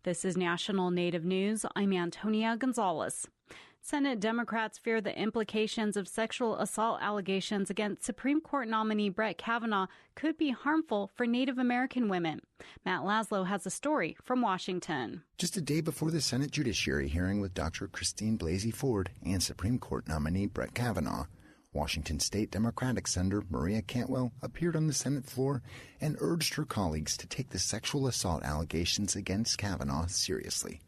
This is National Native News. I'm Antonia Gonzalez. Senate Democrats fear the implications of sexual assault allegations against Supreme Court nominee Brett Kavanaugh could be harmful for Native American women. Matt Laszlo has a story from Washington. Just a day before the Senate Judiciary hearing with Dr. Christine Blasey Ford and Supreme Court nominee Brett Kavanaugh, Washington State Democratic Senator Maria Cantwell appeared on the Senate floor and urged her colleagues to take the sexual assault allegations against Kavanaugh seriously.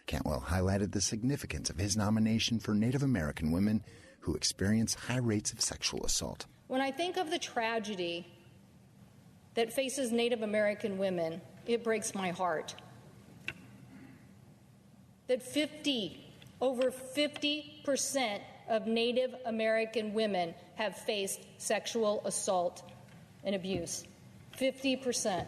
Cantwell highlighted the significance of his nomination for Native American women who experience high rates of sexual assault. When I think of the tragedy that faces Native American women, it breaks my heart. That over 50% of Native American women have faced sexual assault and abuse. 50%.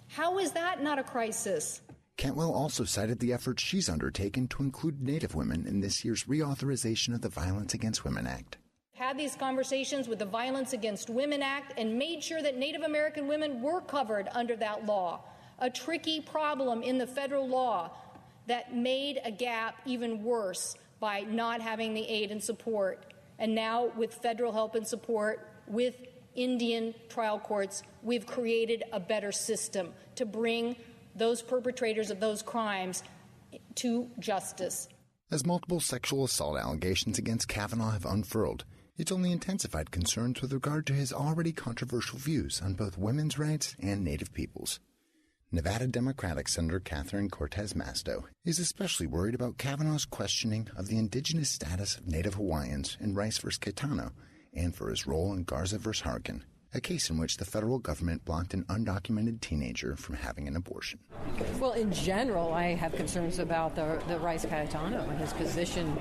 How is that not a crisis? Cantwell also cited the efforts she's undertaken to include Native women in this year's reauthorization of the Violence Against Women Act. Had these conversations with the Violence Against Women Act and made sure that Native American women were covered under that law. A tricky problem in the federal law that made a gap even worse by not having the aid and support. And now with federal help and support, with Indian trial courts, we've created a better system to bring those perpetrators of those crimes to justice. As multiple sexual assault allegations against Kavanaugh have unfurled, it's only intensified concerns with regard to his already controversial views on both women's rights and Native peoples. Nevada Democratic Senator Catherine Cortez Masto is especially worried about Kavanaugh's questioning of the indigenous status of Native Hawaiians in Rice v. Caetano and for his role in Garza v. Harkin, a case in which the federal government blocked an undocumented teenager from having an abortion. Well, in general, I have concerns about the Rice Caetano and his position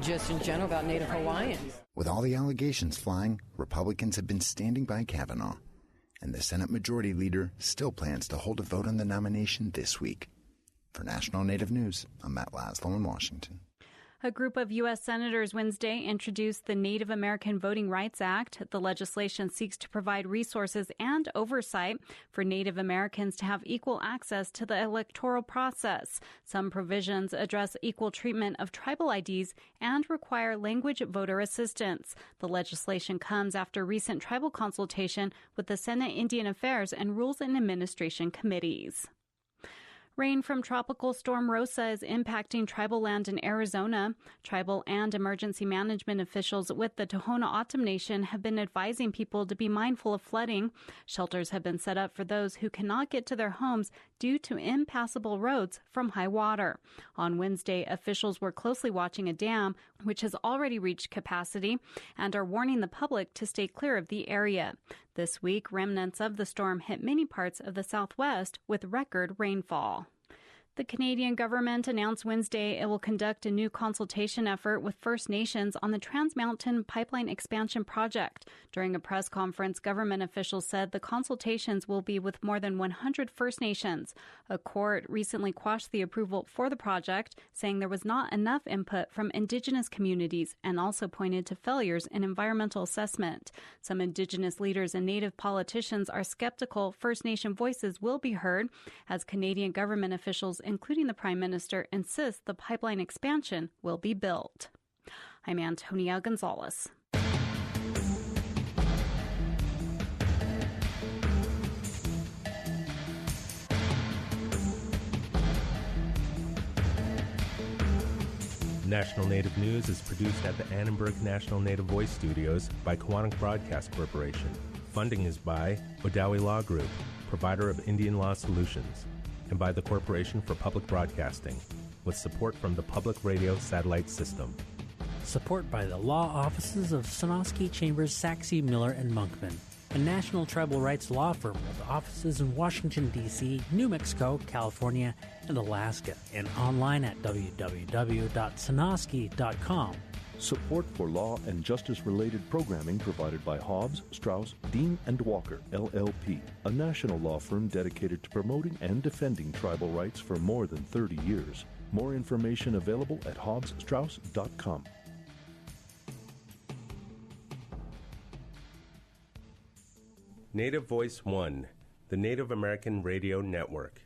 just in general about Native Hawaiians. With all the allegations flying, Republicans have been standing by Kavanaugh, and the Senate Majority Leader still plans to hold a vote on the nomination this week. For National Native News, I'm Matt Laszlo in Washington. A group of U.S. senators Wednesday introduced the Native American Voting Rights Act. The legislation seeks to provide resources and oversight for Native Americans to have equal access to the electoral process. Some provisions address equal treatment of tribal IDs and require language voter assistance. The legislation comes after recent tribal consultation with the Senate Indian Affairs and Rules and Administration committees. Rain from Tropical Storm Rosa is impacting tribal land in Arizona. Tribal and emergency management officials with the Tohono O'odham Nation have been advising people to be mindful of flooding. Shelters have been set up for those who cannot get to their homes due to impassable roads from high water. On Wednesday, officials were closely watching a dam, which has already reached capacity, and are warning the public to stay clear of the area. This week, remnants of the storm hit many parts of the Southwest with record rainfall. The Canadian government announced Wednesday it will conduct a new consultation effort with First Nations on the Trans Mountain Pipeline Expansion Project. During a press conference, government officials said the consultations will be with more than 100 First Nations. A court recently quashed the approval for the project, saying there was not enough input from Indigenous communities, and also pointed to failures in environmental assessment. Some Indigenous leaders and Native politicians are skeptical First Nation voices will be heard, as Canadian government officials, including the Prime Minister, insist the pipeline expansion will be built. I'm Antonia Gonzalez. National Native News is produced at the Annenberg National Native Voice Studios by Kawanak Broadcast Corporation. Funding is by Odawi Law Group, provider of Indian Law Solutions, and by the Corporation for Public Broadcasting, with support from the Public Radio Satellite System. Support by the law offices of Sonosky, Chambers, Saxe, Miller, and Monkman, a national tribal rights law firm with offices in Washington, D.C., New Mexico, California, and Alaska, and online at www.sonosky.com. Support for law and justice-related programming provided by Hobbs, Strauss, Dean & Walker, LLP, a national law firm dedicated to promoting and defending tribal rights for more than 30 years. More information available at hobbsstrauss.com. Native Voice One, the Native American Radio Network.